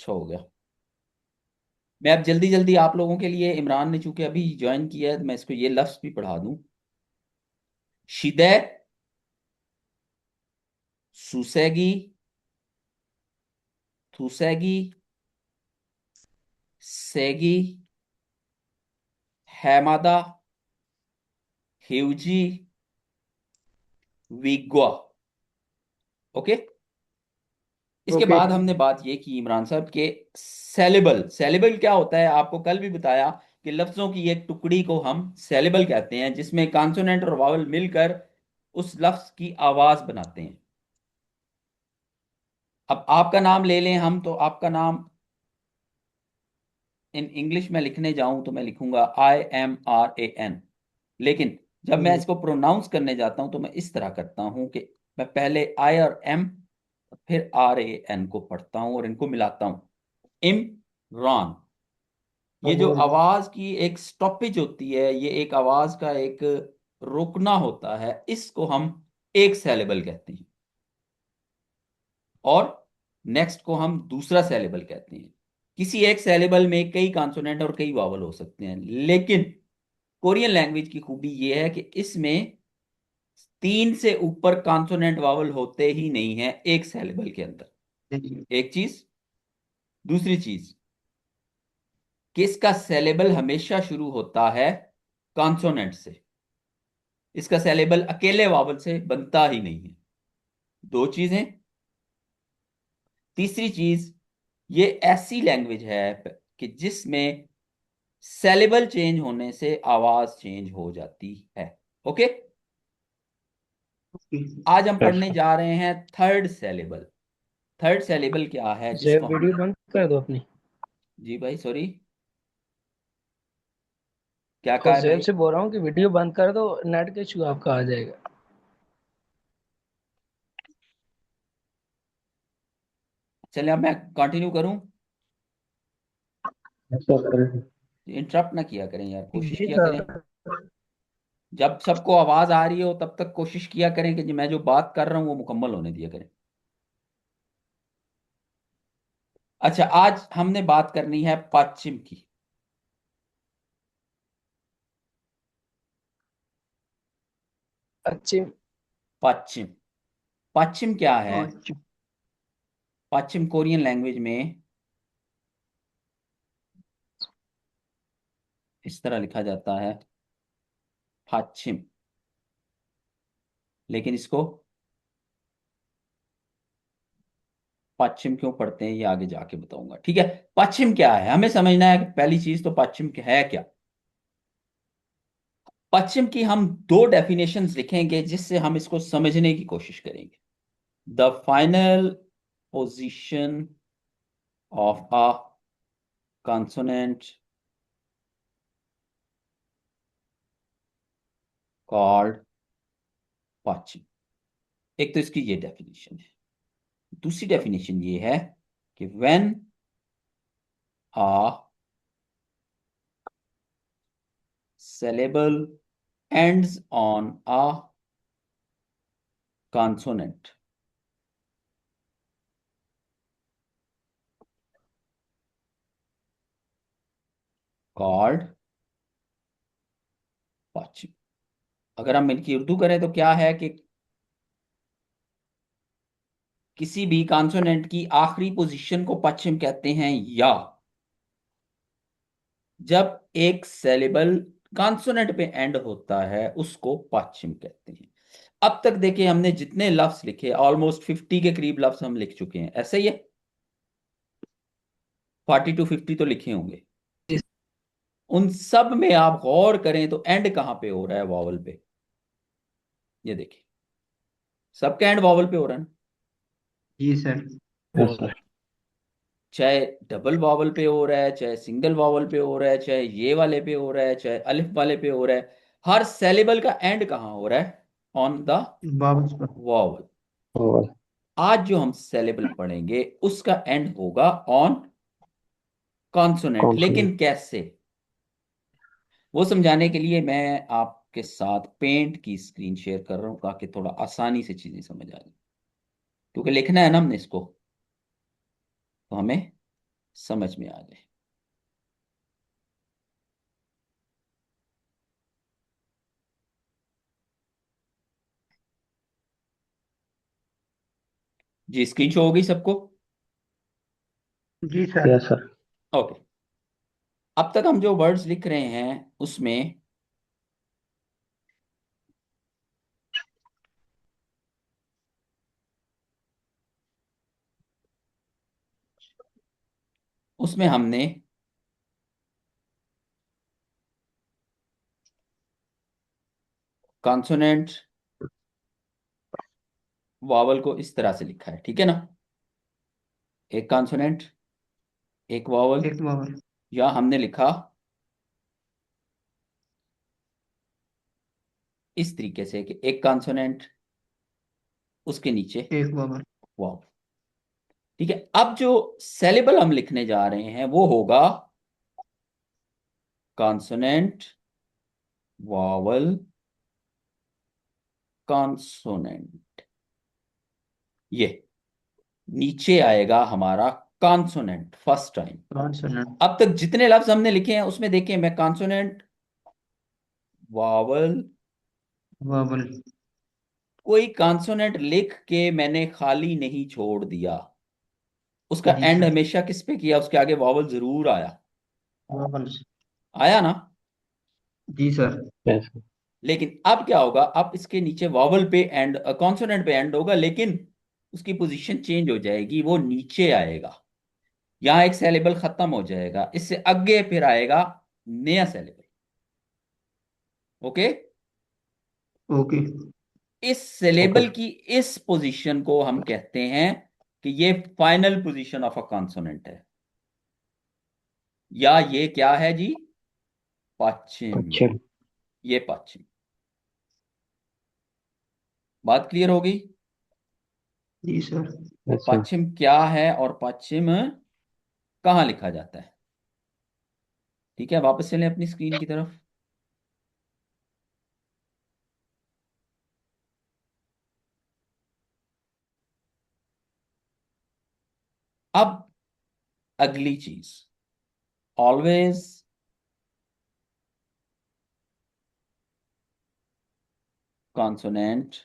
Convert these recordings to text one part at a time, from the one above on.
अच्छा हो गया। मैं अब जल्दी जल्दी आप लोगों के लिए, इमरान ने चूंकि अभी ज्वाइन किया है तो मैं इसको ये लफ्ज भी पढ़ा दूं। शिदे, सुसेगी, थुसेगी, सेगी, हैमादा, हिवजी, विगवा। ओके। इसके ओके। बाद हमने बात ये की इमरान साहब के सेलेबल। सेलेबल क्या होता है, आपको कल भी बताया कि लफ्जों की एक टुकड़ी को हम सेलेबल कहते हैं, जिसमें कॉन्सोनेंट और वावल मिलकर उस लफ्ज की आवाज बनाते हैं। अब आपका नाम ले लें हम, तो आपका नाम इन इंग्लिश में लिखने जाऊं तो मैं लिखूंगा IMRAN। लेकिन जब मैं इसको प्रोनाउंस करने जाता हूं तो मैं इस तरह करता हूं कि मैं पहले आई और एम, फिर RAN को पढ़ता हूं और इनको मिलाता हूं। इमरान। ये जो आवाज की एक स्टॉपेज होती है, ये एक आवाज का एक रुकना होता है, इसको हम एक सेलेबल कहते हैं। और नेक्स्ट को हम दूसरा सेलेबल कहते हैं। किसी एक सेलेबल में कई कॉन्सोनेंट और कई वावल हो सकते हैं, लेकिन कोरियन लैंग्वेज की खूबी यह है कि इसमें तीन से ऊपर कॉन्सोनेंट वावल होते ही नहीं है एक सेलेबल के अंदर। एक चीज। दूसरी चीज कि इसका सेलेबल हमेशा शुरू होता है कॉन्सोनेंट से। इसका सेलेबल अकेले वावल से बनता ही नहीं है। दो चीजें। तीसरी चीज, ये ऐसी लैंग्वेज है कि जिसमें सेलेबल चेंज होने से आवाज चेंज हो जाती है। ओके। आज हम पढ़ने जा रहे हैं थर्ड सेलेबल। थर्ड सेलेबल क्या है जय, जिसको हम। वीडियो बंद कर दो अपनी। जी भाई, सॉरी। क्या तो कहा है जैब भाई। से बोल रहा हूँ कि वीडियो बंद कर दो, नेट का इशू आपका आ जाएगा। चलिए अब मैं कंटिन्यू करूं। ऐसा करें। इंटरप्ट ना किया करें यार, कोशिश जी किया करें। सर। जब सबको आवाज आ रही हो तब तक कोशिश किया करें कि मैं जो बात कर रहा हूं वो मुकम्मल होने दिया करें। अच्छा, आज हमने बात करनी है पश्चिम की। अच्छे। पश्चिम। पश्चिम क्या है। अच्छा। पश्चिम कोरियन लैंग्वेज में इस तरह लिखा जाता है, पश्चिम। लेकिन इसको पश्चिम क्यों पढ़ते हैं ये आगे जाके बताऊंगा, ठीक है। पश्चिम क्या है हमें समझना है कि पहली चीज तो पश्चिम है क्या। पश्चिम की हम दो डेफिनेशंस लिखेंगे जिससे हम इसको समझने की कोशिश करेंगे। The final position of a consonant called पश्चिम। एक तो इसकी ये डेफिनेशन है। दूसरी डेफिनेशन ये है कि when a syllable ends on a consonant called पश्चिम। अगर हम इनकी उर्दू करें तो क्या है कि किसी भी कॉन्सोनेंट की आखिरी पोजीशन को पश्चिम कहते हैं, या जब एक सेलेबल कॉन्सोनेंट पे एंड होता है उसको पश्चिम कहते हैं। अब तक देखिए हमने जितने लफ्ज लिखे, ऑलमोस्ट 50 के करीब लफ्ज हम लिख चुके हैं, ऐसे ही है। 40 to 50 तो लिखे होंगे। उन सब में आप गौर करें तो एंड कहां पे हो रहा है, वॉवल पे। ये देखिए, सबका एंड वॉवल पे हो रहा है ना। जी सर। Yes sir. चाहे डबल वॉवल पे हो रहा है, चाहे सिंगल वॉवल पे हो रहा है, चाहे ये वाले पे हो रहा है, चाहे अलिफ वाले पे हो रहा है। हर सेलेबल का एंड कहां हो रहा है, on the Babu sir. Vowel. और आज जो हम सेलेबल पढ़ेंगे उसका एंड होगा ऑन कॉन्सोनेंट, कौन सा? लेकिन कैसे, वो समझाने के लिए मैं आपके साथ पेंट की स्क्रीन शेयर कर रहा हूं ताकि थोड़ा आसानी से चीजें समझ आ जाए। क्योंकि लिखना है ना हमने इसको, तो हमें समझ में आ जाए। जी, स्क्रीन शो हो गई सबको? जी सर। Yes sir. ओके। अब तक हम जो वर्ड्स लिख रहे हैं उसमें उसमें हमने कॉन्सोनेंट वावल को इस तरह से लिखा है, ठीक है ना? एक कॉन्सोनेंट, एक वावल। एक वावल। या हमने लिखा इस तरीके से कि एक कॉन्सोनेंट, उसके नीचे एक वावल। वावल। ठीक है, अब जो सेलेबल हम लिखने जा रहे हैं वो होगा कॉन्सोनेंट वावल कॉन्सोनेंट। ये नीचे आएगा हमारा कॉन्सोनेंट फर्स्ट टाइम। कॉन्सोनेंट। अब तक जितने लफ्ज हमने लिखे हैं उसमें देखिए, मैं कॉन्सोनेंट, वावल, वावल। कोई कॉन्सोनेंट लिख के मैंने खाली नहीं छोड़ दिया। उसका जी एंड सर। हमेशा किस पे किया? उसके आगे वावल जरूर आया। वावल। आया ना? जी सर। यस। लेकिन अब क्या होगा, अब इसके नीचे वावल पे एंड, कॉन्सोनेंट पे एंड होगा, लेकिन उसकी पोजीशन चेंज हो जाएगी, वो नीचे आएगा। यहां एक सेलेबल खत्म हो जाएगा, इससे आगे फिर आएगा नया सेलेबल। ओके। ओके। इस ओके। सिलेबल की इस पोजीशन को हम कहते हैं कि ये final position of a consonant है, या ये क्या है जी? पश्चिम। अच्छा। ये पश्चिम। बात क्लियर हो गई? जी सर। कि यस सर। पश्चिम क्या है और पश्चिम कहाँ लिखा जाता है। ठीक है, वापस चलें अपनी स्क्रीन की तरफ। अब अगली चीज, always consonant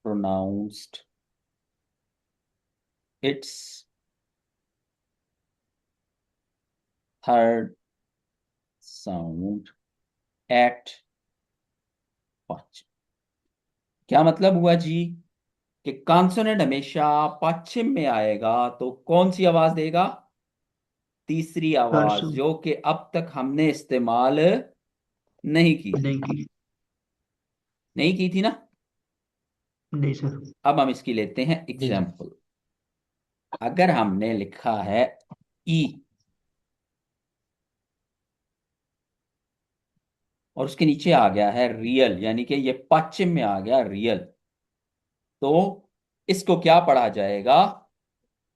pronounced it's third sound at पश्चिम। क्या मतलब हुआ जी? कि कॉन्सोनेंट हमेशा पश्चिम में आएगा तो कौन सी आवाज देगा? तीसरी आवाज, परसों। जो कि अब तक हमने इस्तेमाल नहीं की थी। नहीं की। नहीं की थी ना? नहीं सर। अब हम इसकी लेते हैं जी सर। एग्जाम्पल। अगर हमने लिखा है ई, और उसके नीचे आ गया है रियल, यानी कि ये पश्चिम में आ गया रियल, तो इसको क्या पढ़ा जाएगा?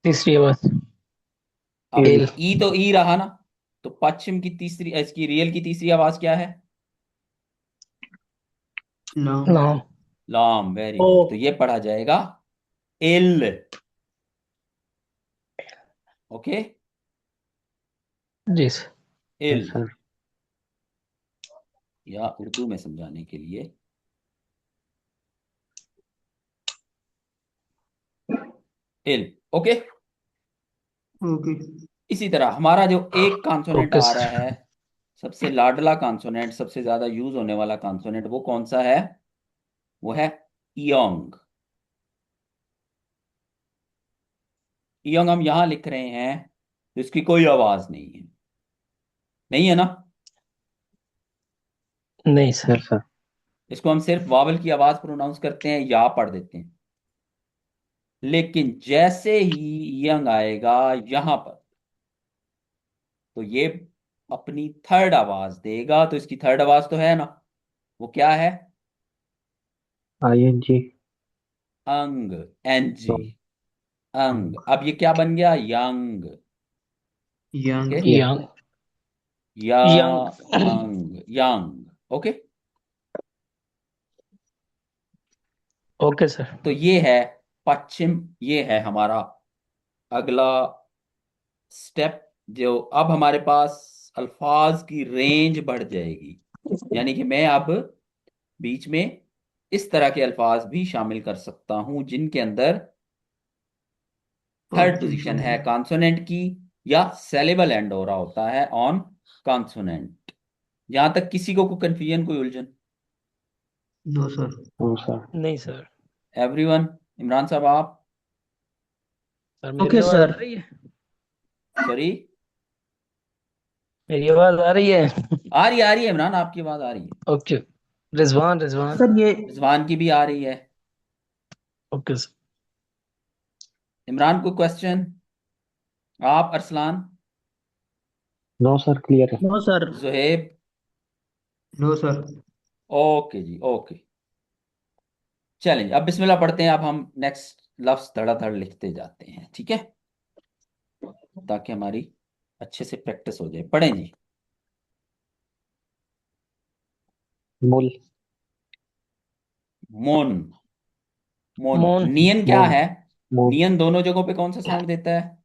तीसरी आवाज अब एल। ई तो ई रहा ना, तो पश्चिम की तीसरी, इसकी रियल की तीसरी आवाज क्या है? नाम। नाम। लाम। वेरी ओ। गुड, तो ये पढ़ा जाएगा एल। ओके, जी सर। एल। Yes sir. या उर्दू में समझाने के लिए एल। ओके। ओके। इसी तरह हमारा जो एक कॉन्सोनेंट ओके आ रहा सर। है, सबसे लाडला कॉन्सोनेंट, सबसे ज्यादा यूज होने वाला कॉन्सोनेंट, वो कौन सा है? वो है इयोंग। इयोंग हम यहां लिख रहे हैं तो इसकी कोई आवाज नहीं है। नहीं है ना? नहीं सर। Yes sir. इसको हम सिर्फ वावल की आवाज प्रोनाउंस करते हैं या पढ़ देते हैं। लेकिन जैसे ही यंग आएगा यहां पर, तो ये अपनी थर्ड आवाज देगा, तो इसकी थर्ड आवाज तो है ना, वो क्या है? ING। अंग। N G. तो अंग। अब ये क्या बन गया? यंग। ओके। यंग। यंग। या यंग। अंग, यंग। ओके। Okay sir. तो ये है पश्चिम, ये है हमारा अगला स्टेप, जो अब हमारे पास अल्फाज की रेंज बढ़ जाएगी, यानी कि मैं अब बीच में इस तरह के अल्फाज भी शामिल कर सकता हूं जिनके अंदर थर्ड पोजीशन है कंसोनेंट। कॉन्सोनेंट की, या सेलेबल एंड हो रहा होता है ऑन कॉन्सोनेंट। यहां तक किसी को कोई कंफ्यूजन, कोई उलझन? No sir. No sir. नहीं सर। एवरीवन, इमरान साहब आप? सर मेरी ओके आवाज आ सर। रही है? सॉरी? मेरी आवाज आ रही है? आ रही है इमरान, आपकी आवाज आ रही है। ओके। रिजवान रिजवान। सर ये रिजवान की भी आ रही है। Okay sir. इमरान को क्वेश्चन? आप अरसलान? नो सर, क्लियर है। No sir. Juhaib? No sir. Okay जी, ओके। चलें अब बिस्मिल्लाह पढ़ते हैं। अब हम नेक्स्ट लफ्ज धड़ाधड़ लिखते जाते हैं, ठीक है, ताकि हमारी अच्छे से प्रैक्टिस हो जाए। पढ़ें जी। मूल। मोन। मोन। मोन। नियन क्या मून। है? मून। नियन दोनों जगहों पे कौन सा साउंड देता है?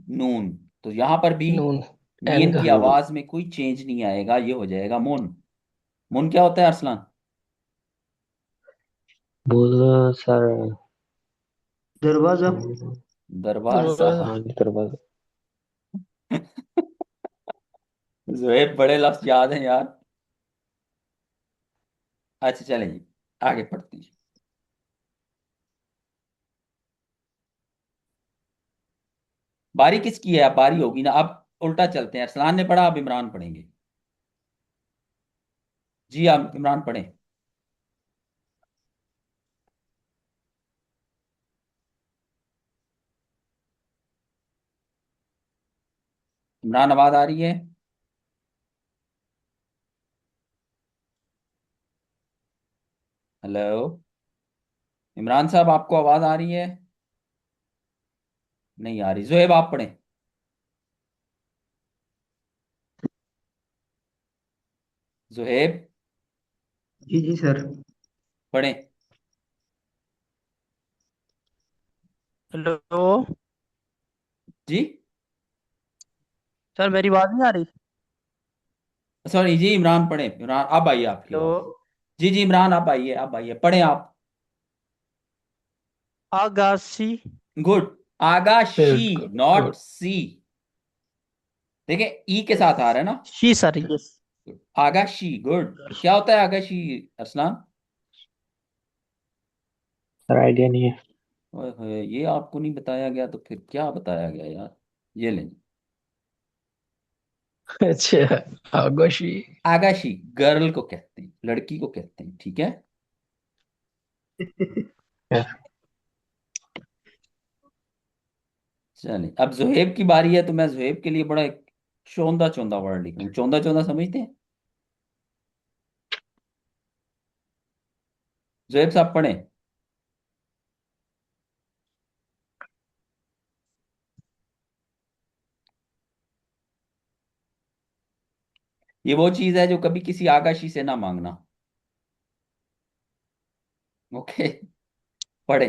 नून। तो यहां पर भी नून। एन नियन का। की मून। आवाज में कोई चेंज नहीं आएगा, ये हो जाएगा मोन। मोन क्या होता है अरसलान? मूल सर। दरवाजा। दरवाजा। दरवाजा। हाँ, दरवाजा। जोएब, बड़े लफ्ज याद हैं यार। अच्छा चलें जी, आगे पढ़ते हैं। बारी किसकी है? अब बारी होगी ना, अब उल्टा चलते हैं। अरसलान ने पढ़ा, अब इमरान पढ़ेंगे। जी आप इमरान पढ़ें। इमरान, आवाज आ रही है? हेलो इमरान साहब, आपको आवाज आ रही है? नहीं आ रही। जोहेब आप पढ़ें। जोहेब जी जी सर। पढ़ें। हेलो। जी? सर मेरी आवाज नहीं आ रही? सॉरी जी, इमरान पढ़ें। इमरान अब आइए आपकी हेलो। आवाज। जी जी इमरान, आप आइए, आप आइए, पढ़ें आप। आगासी। गुड। आगाशी, good good not good. C. देखिए ई के साथ आ रहा है ना। She sir yes. आगाशी, गुड। क्या होता है आगाशी अरसलान? सर आइडिया नहीं है। ओए होए, ये आपको नहीं बताया गया तो फिर क्या बताया गया यार? ये लें। अच्छा। आगोशी। आगाशी गर्ल को कहते हैं, लड़की को कहते हैं, ठीक है। यस। चलिए अब जुहेब की बारी है, तो मैं जुहेब के लिए बड़ा एक चौंधा चौंधा वर्ड लिखूं। चौंधा चौंधा समझते हैं? जुहेब साहब पढ़ें। ये वो चीज है जो कभी किसी आगाशी से ना मांगना। ओके, पढ़े।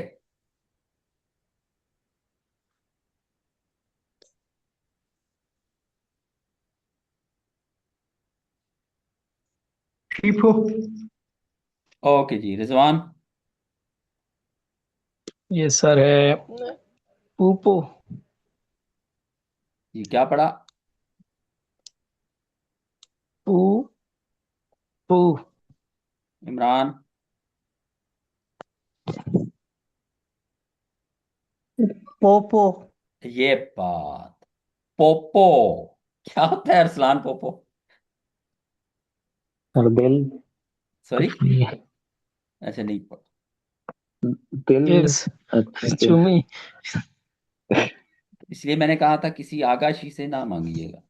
शीफो। ओके जी, रिजवान? ये सर है पूपो। ये क्या पढ़ा? पू पू। इमरान? पोपो। ये बात। पोपो। क्या होता है अरसलान पोपो? Sir bill. सॉरी? कुछ नहीं है। अच्छा नहीं पढ़ा। बिल। यस। अच्छा बिल। चुमी। इसलिए मैंने कहा था किसी आगाशी से ना मांगिएगा।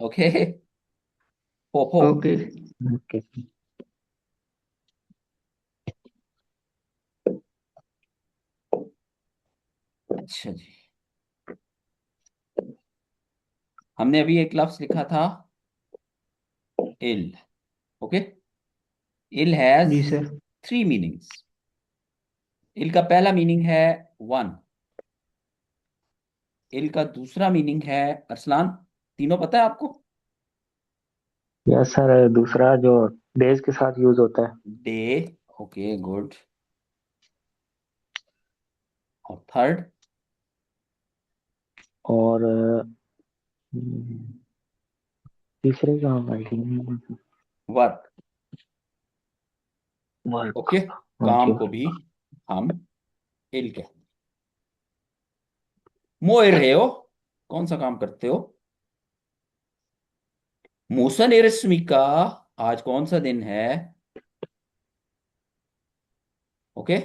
ओके। पोपो। ओके। ओके। अच्छा जी, हमने अभी एक लफ्ज लिखा था, इल। ओके। इल हैज जी सर। 3 मीनिंग्स। इल का पहला मीनिंग है वन। इल का दूसरा मीनिंग है अरसलान। तीनों पता है आपको? यस सर, दूसरा जो डेज के साथ यूज होता है। डे। Okay good. और थर्ड? और तीसरे का I think work. Work. Okay. हाँ काम जी। को भी हम इल कहते हैं। मोए रहे हो, कौन सा काम करते हो? मूसन ए रश्मि का आज कौन सा दिन है? ओके।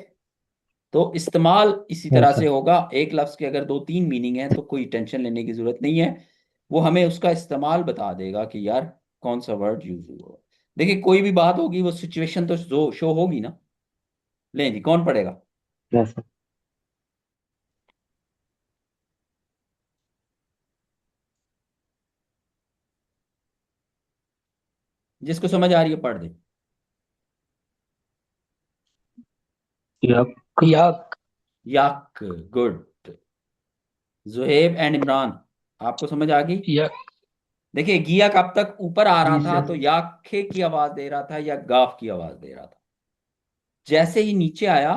तो इस्तेमाल इसी तरह यस से सर। होगा। एक लफ्ज के अगर दो तीन मीनिंग है तो कोई टेंशन लेने की जरूरत नहीं है। वो हमें उसका इस्तेमाल बता देगा कि यार कौन सा वर्ड यूज हुआ। देखिए कोई भी बात होगी वो सिचुएशन तो शो होगी ना। ले जी, कौन पढ़ेगा? Yes sir. जिसको समझ आ रही है पढ़ दे। यक। यक। याक। गुड। जुहेब एंड इमरान, आपको समझ आ गई? यक। देखिए गिया कब तक ऊपर आ रहा जी था सर। तो याखे की आवाज दे रहा था या गाफ की आवाज दे रहा था। जैसे ही नीचे आया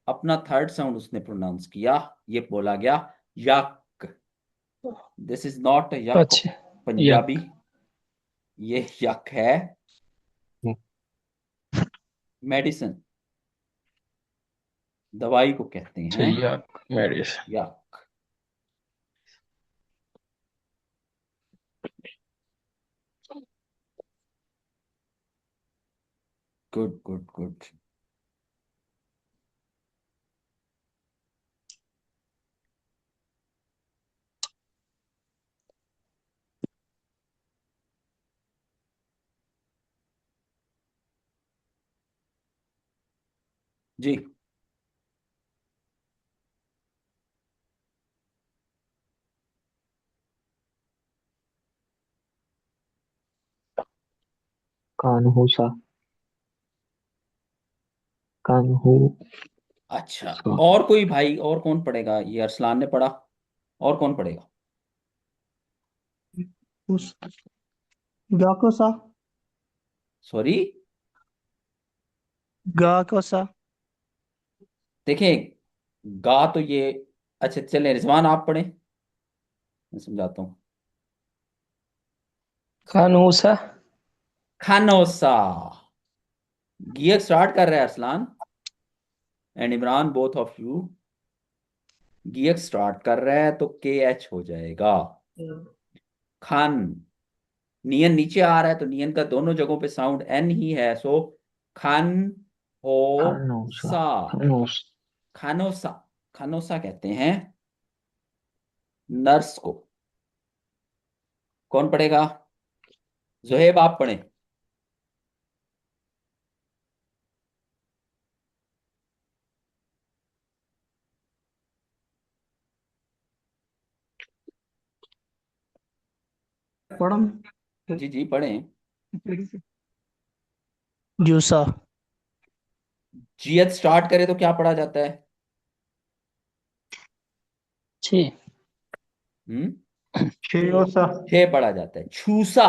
अपना थर्ड साउंड उसने प्रोनाउंस किया, ये बोला गया यक। दिस इज नॉट यक अच्छा। पंजाबी, यक। ये यक है मेडिसिन, दवाई को कहते अच्छा, हैं यक मेडिसिन। यक। Good good good. जी। कानहूसा। कानहू अच्छा। सा। और कोई भाई, और कौन पढ़ेगा? ये अरसलान ने पढ़ा, और कौन पढ़ेगा? उस गा को सा। सॉरी। गा को सा। देखें, गा तो ये, अच्छा चले रिजवान आप पढ़े, मैं समझाता हूँ। खानूसा। खानोसा। गियर स्टार्ट कर रहा है Arsalan and Imran, both of you. Gear start कर रहा है तो के एच हो जाएगा। खान। नियन नीचे आ रहा है तो नियन का दोनों जगहों पे साउंड एन ही है, सो खान हो खानोसा। सा। खानोस। खानोसा। खानोसा कहते हैं नर्स को। कौन पढ़ेगा? जोहेब आप पढ़े। पढ़म। जी जी पढ़ें। जूसा। जियत स्टार्ट करे तो क्या पढ़ा जाता है? छी। हम्म। शेयोसा। छह पढ़ा जाता है। छूसा।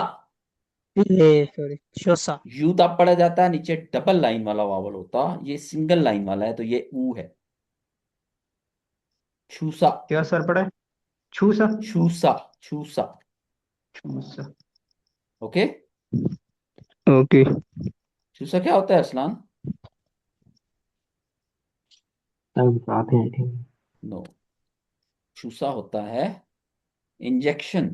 ए सॉरी, शोसा। यू तब पढ़ा जाता है नीचे डबल लाइन वाला वावल होता, ये सिंगल लाइन वाला है तो ये ऊ है। छूसा। क्या सर पढ़े? छूसा। छूसा। छूसा। छूसा। ओके। ओके। छूसा क्या होता है असलान? तब बताते हैं ठीक। नो। छूसा होता है इंजेक्शन,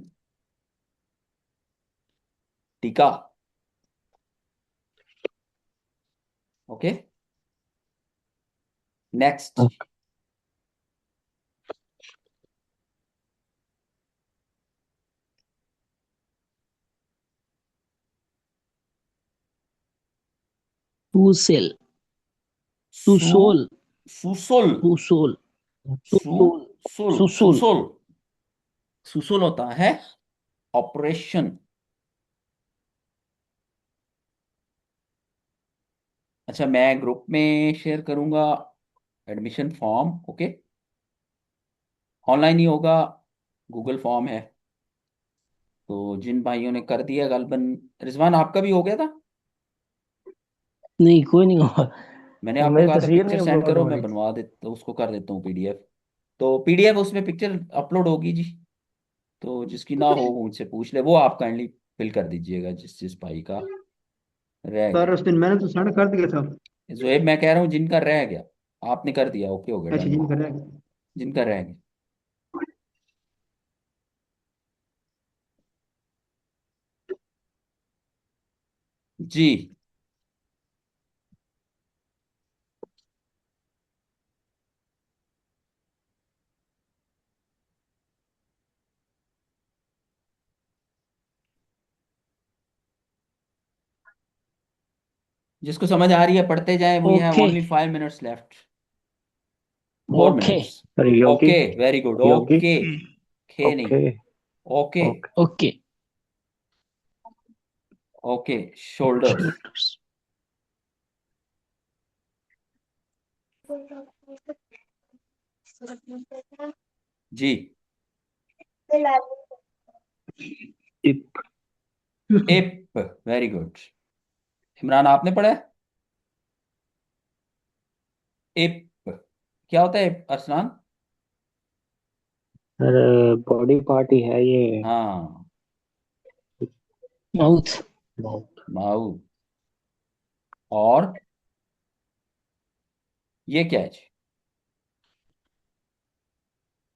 टीका। ओके। नेक्स्ट। टूसेल। सू। टूसोल। सुसुल। टूसोल। टूसोल। सुसुल। सुसुल। सुसुल। सुसुल होता है ऑपरेशन। अच्छा मैं ग्रुप में शेयर करूंगा एडमिशन फॉर्म, ओके, ऑनलाइन ही होगा, गूगल फॉर्म है। तो जिन भाइयों ने कर दिया गलबन, रिजवान आपका भी हो गया था। नहीं, कोई नहीं हुआ। मैंने आपको मेरी कहा था तस्वीर पिक्चर नहीं सेंड अपलोड करो, हो मैं रही। बनवा देता, उसको कर देता हूँ पीडीएफ। तो पीडीएफ उसमें पिक्चर अपलोड होगी जी। तो जिसकी ना हो वो मुझसे पूछ ले, वो आप काइंडली फिल कर दीजिएगा जिस जिस भाई का रह सर गया। उस दिन मैंने तो सेंड कर दिया था। जोएब मैं कह रहा हूँ जिनका रह गया, आपने कर दिया, ओके हो गया, अच्छा डन जी हो गया। करें। जिनका रह गया जी। जिसको समझ आ रही है पढ़ते जाएं, we have okay. Only 5 minutes left, 4 minutes. Okay. Sir Yogi. Okay, very good, Yogi. Okay, खे नहीं, okay. Okay, okay. Okay. Okay, shoulders shoulders. जी। इप। इप, वेरी गुड। इमरान आपने पढ़ा है इप, क्या होता है इप, अरसलान। सर बॉडी पार्ट ही है ये। हाँ, माउथ। बहुत। माउथ। और ये क्या है जी।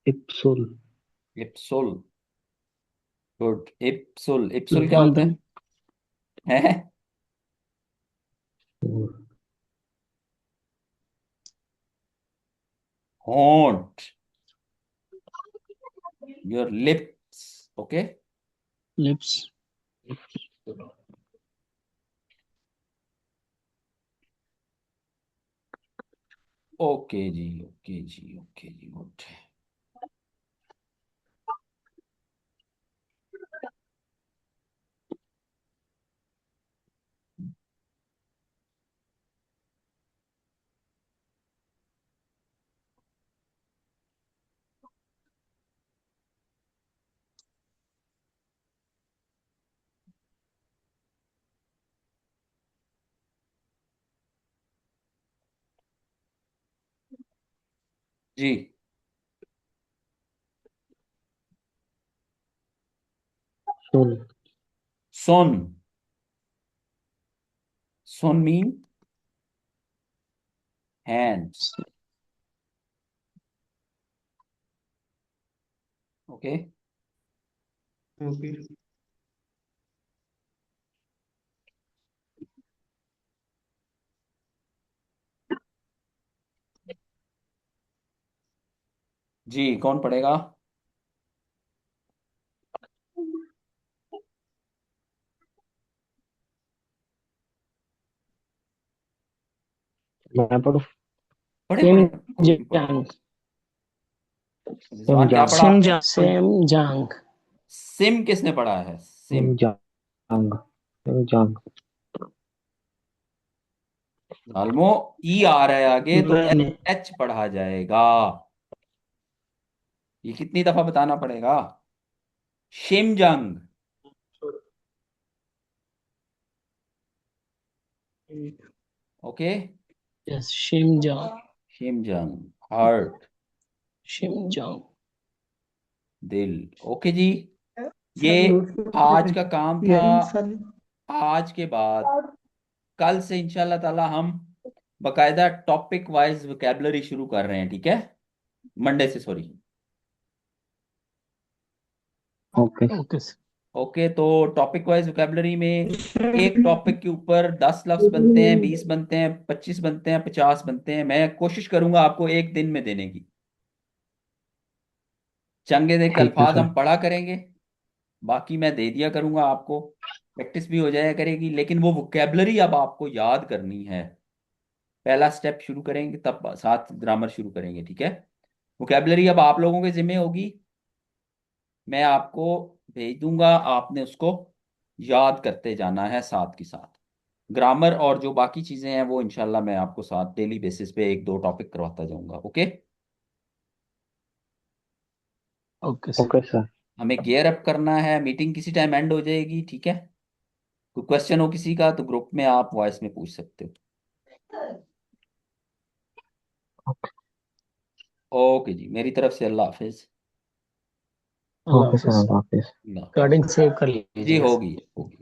इप्सुल। इप्सुल, गुड, इप्सुल, इप्सुल क्या होता गर्दन। है होंठ, your lips, okay. Lips. Okay ji, okay ji, okay जी, गुड। जी। सुन। सुन, सुन मीन हैंड्स, ओके। ओके। जी, कौन पढ़ेगा। मैं पढ़ू। पढ़े सेम पढ़े पढ़े, कोई भी पढ़े। जांग। रिजवान क्या सिमजांग। पढ़ा आपने। सेम जांग। सिम किसने पढ़ा है, सिम। सिमजांग। सिमजांग। आलमो, ई आ रहा है आगे तो एच, मैंने एच पढ़ा जाएगा। ये कितनी दफा बताना पड़ेगा। शिमजंग, ओके। यस, शिम जांग। शिमजंग, हार्ट, शिम जांग। दिल, ओके जी। ये सर नोट आज का काम था। सर। आज के बाद कल से इंशाल्लाह ताला हम बकायदा टॉपिक वाइज वोकेबलरी शुरू कर रहे हैं, ठीक है। मंडे से, सॉरी। ओके। ओके। ओके, तो टॉपिक वाइज वोकेबलरी में एक टॉपिक के ऊपर 10 लफ्ज बनते हैं, 20 बनते हैं, 25 बनते हैं, 50 बनते हैं। मैं कोशिश करूंगा आपको एक दिन में देने की। चंगे देख के ठीक है अल्फाज सर। हम पढ़ा करेंगे, बाकी मैं दे दिया करूंगा आपको, प्रैक्टिस भी हो जाया करेगी। लेकिन वो वोकेबलरी अब आपको याद करनी है। पहला स्टेप शुरू करेंगे तब साथ ग्रामर शुरू करेंगे, ठीक है। वोकेबलरी अब आप लोगों के जिम्मे होगी। मैं आपको भेज दूंगा, आपने उसको याद करते जाना है साथ के साथ। ग्रामर और जो बाकी चीजें हैं वो इंशाल्लाह मैं आपको साथ डेली बेसिस पे एक दो टॉपिक करवाता जाऊंगा। Okay. Okay sir. Okay sir. हमें गियर अप करना है, मीटिंग किसी टाइम एंड हो जाएगी, ठीक है। कोई क्वेश्चन हो किसी का तो ग्रुप में आप वॉइस में पूछ सकते हो। ओके जी, मेरी तरफ से अल्लाह हाफिज। अल्लाह ओके सर, हाफिज। अल्लाह हाफिज। अल्लाह हाफिज। रिकॉर्डिंग सेव कर जी लीजिएगा। होगी होगी।